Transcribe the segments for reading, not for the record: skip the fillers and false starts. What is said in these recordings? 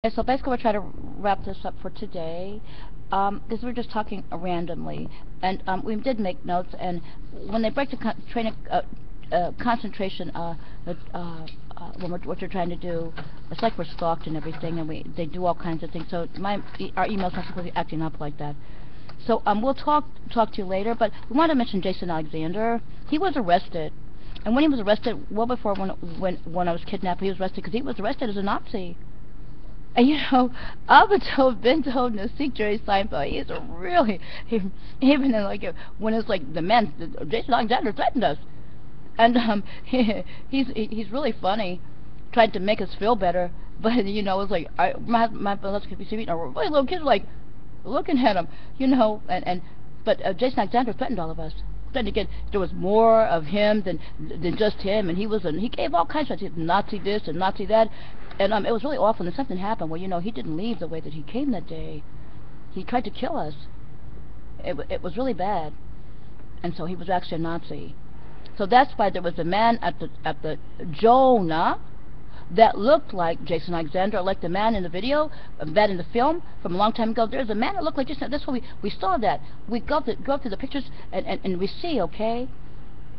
Okay, so basically we're trying to wrap this up for today, because we're just talking randomly, and we did make notes. And when they break the training concentration, when what you're trying to do, it's like we're stalked and everything, and they do all kinds of things. So our email's not supposed to be acting up like that. So we'll talk to you later. But we want to mention Jason Alexander. He was arrested, and when he was arrested, well before when I was kidnapped, he was arrested because he was arrested as a Nazi. And I've been told in the Sikh Jerry Seinfeld, he's a really, even in like when it's like the men, Jason Alexander threatened us, and he's really funny, trying to make us feel better, but it's like my brothers could be seen, really little kids like looking at him, but Jason Alexander threatened all of us. Then again, there was more of him than just him, and he gave all kinds of Nazi this and Nazi that, and it was really awful. And something happened where he didn't leave the way that he came that day. He tried to kill us. It was really bad, and so he was actually a Nazi. So that's why there was a man at the Jonah that looked like Jason Alexander, like the man in the video, that in the film from a long time ago. There's a man that looked like Jason. That's why we saw that. We go through the pictures and we see, okay?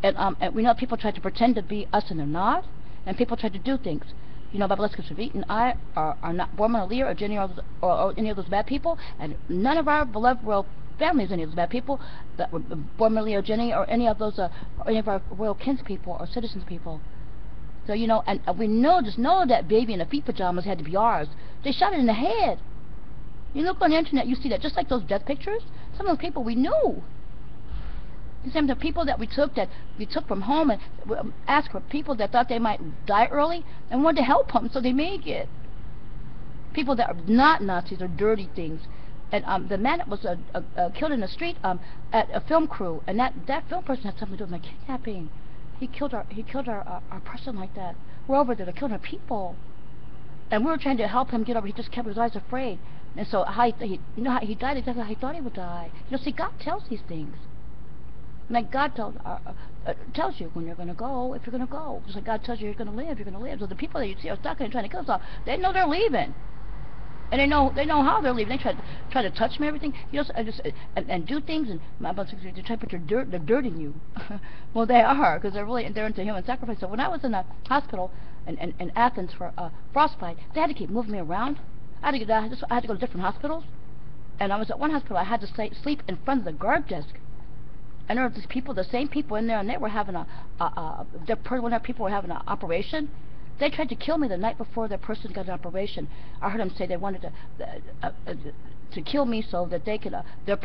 And we know people try to pretend to be us and they're not, and people try to do things. Babaleska Savit and I are not Borman Aliyah or Jenny or any of those bad people, and none of our beloved royal families any of those bad people that were Borman Aliyah or Jenny or any of those or any of our royal kinspeople or citizens people. So, and we just know that baby in the feet pajamas had to be ours. They shot it in the head. You look on the internet, you see that. Just like those death pictures, some of those people we knew. Some of the people that we took from home and asked for people that thought they might die early and wanted to help them so they make it. People that are not Nazis or dirty things. And the man that was killed in the street at a film crew, and that film person had something to do with my kidnapping. He killed our person like that. We're over there to kill our people, and we were trying to help him get over. He just kept his eyes afraid, and so how he died exactly how he thought he would die. See, God tells these things. Like God tells you when you're going to go, if you're going to go. Just like God tells you you're going to live, you're going to live. So the people that you see are stuck and trying to kill us all, they know they're leaving. And they know how they're leaving. They try to touch me, everything. And do things, and my they try to put the dirt in you. Well, they are, because they're into human sacrifice. So when I was in a hospital in Athens for frostbite, they had to keep moving me around. I had to go to different hospitals, and I was at one hospital. I had to sleep in front of the guard desk. And there were these people, the same people in there, and they were having when their people were having an operation. They tried to kill me the night before their person got an operation. I heard them say they wanted to kill me so that they could their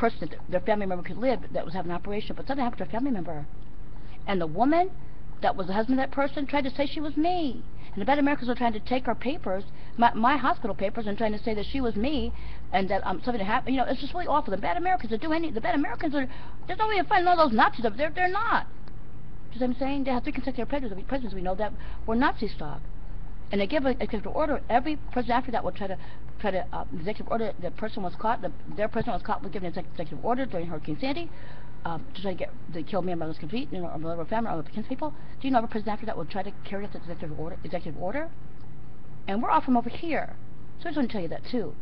family member could live that was having an operation. But something happened to a family member, and the woman that was the husband of that person tried to say she was me. And the bad Americans were trying to take our papers, my hospital papers, and trying to say that she was me, and that something happened. It's just really awful. The bad Americans the bad Americans are. There's no way to find all those Nazis up there. They're not. You know what I'm saying? They have 3 consecutive presidents we know that were Nazi stock. And they give an executive order. Every president after that will try to executive order. The person was caught. Their president was caught with giving an executive order during Hurricane Sandy to try to kill me and my little complete, or my little family, or my kinspeople. Do you know every president after that will try to carry out the executive order? And we're all from over here. So I just want to tell you that too.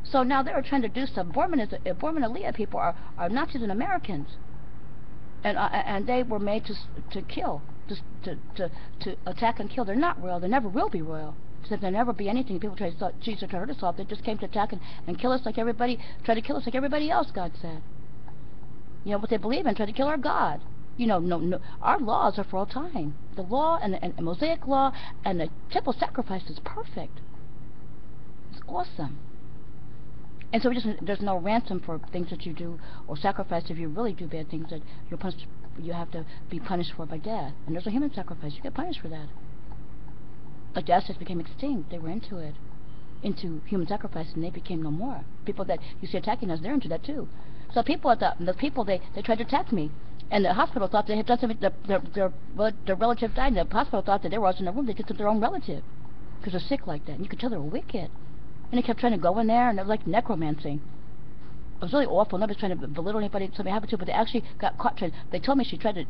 So now they were trying to do some. Borman Aliyah people are Nazis and Americans. And they were made to kill, to attack and kill. They're not royal. They never will be royal. Except they'll never be anything. People try to hurt us off. They just came to attack and kill us like everybody. Try to kill us like everybody else. God said. What they believe in. Try to kill our God. No. Our laws are for all time. The law and the Mosaic law and the temple sacrifice is perfect. It's awesome. And so there's no ransom for things that you do or sacrifice if you really do bad things that you have to be punished for by death. And there's a human sacrifice. You get punished for that. Like the Aztecs became extinct. They were into human sacrifice, and they became no more. People that you see attacking us, they're into that too. So people they tried to attack me. And the hospital thought they had done something. Their relative died, and the hospital thought that they were also in the room. They did to their own relative because they're sick like that. And you could tell they were wicked. And they kept trying to go in there, and it was like necromancy. It was really awful. Nobody's trying to belittle anybody, something happened to her, but they actually got caught. They told me she tried to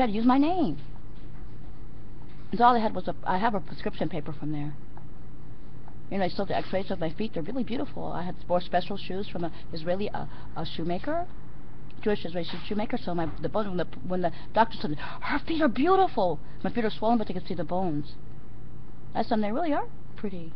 use my name. And so all they had was I have a prescription paper from there. You know, I saw the x-rays of my feet. They're really beautiful. I had wore special shoes from a Israeli shoemaker, Jewish Israeli shoemaker. So the bone, when the doctor said, her feet are beautiful, my feet are swollen, but they could see the bones. I said, they really are pretty.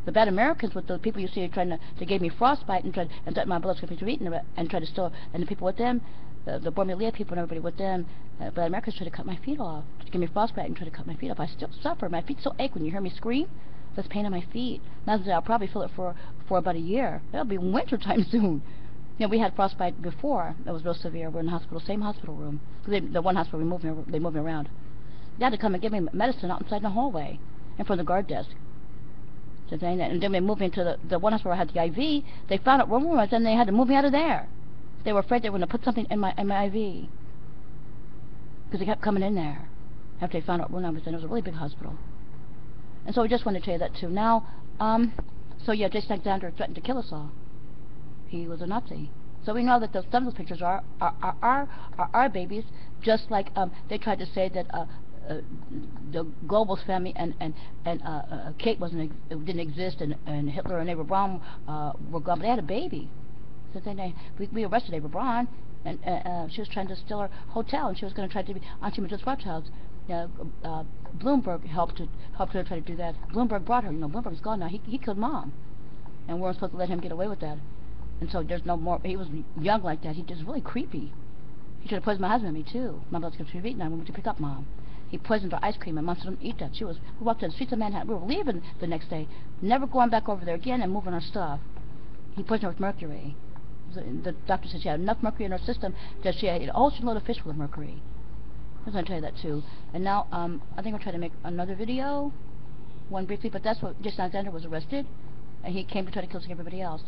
The bad Americans, with the people you see trying to, they gave me frostbite and tried and thought my blood's going to be eaten and tried to steal, and the people with them, the Bormelia people and everybody with them, bad Americans tried to cut my feet off, to give me frostbite and try to cut my feet off. I still suffer. My feet still ache when you hear me scream. There's pain in my feet. Now I'll probably feel it for about a year. It'll be winter time soon. You know, we had frostbite before. That was real severe. We're in the hospital, same hospital room. The one hospital they moved me around. They had to come and give me medicine outside in the hallway, in front of the guard desk. And then they moved me into the one hospital where I had the IV. They found out where I was, and they had to move me out of there. They were afraid they were going to put something in my IV, because they kept coming in there after they found out where I was in. It was a really big hospital. And so we just wanted to tell you that too. Now, so yeah, Jason Alexander threatened to kill us all. He was a Nazi. So we know that some of those pictures are our babies, just like they tried to say that the Goebbels family and Kate didn't exist, and Hitler and Eva Braun were gone. But they had a baby. So then we arrested Eva Braun, and she was trying to steal our hotel, and she was going to try to be Auntie Matilda Rothschild's. Bloomberg helped her try to do that. Bloomberg brought her. You know, Bloomberg's gone now. He killed Mom, and we're supposed to let him get away with that. And so there's no more. He was young like that. He just really creepy. He tried to poison my husband and me too. My brother's going to be eaten. I went to pick up Mom. He poisoned her ice cream, and Mom said, "Don't eat that." We walked to the streets of Manhattan. We were leaving the next day, never going back over there again and moving our stuff. He poisoned her with mercury. The doctor said she had enough mercury in her system that she had a whole load of fish full of mercury. I was going to tell you that too. And now I think I'll try to make another video, one briefly, but that's what Jason Alexander was arrested, and he came to try to kill everybody else.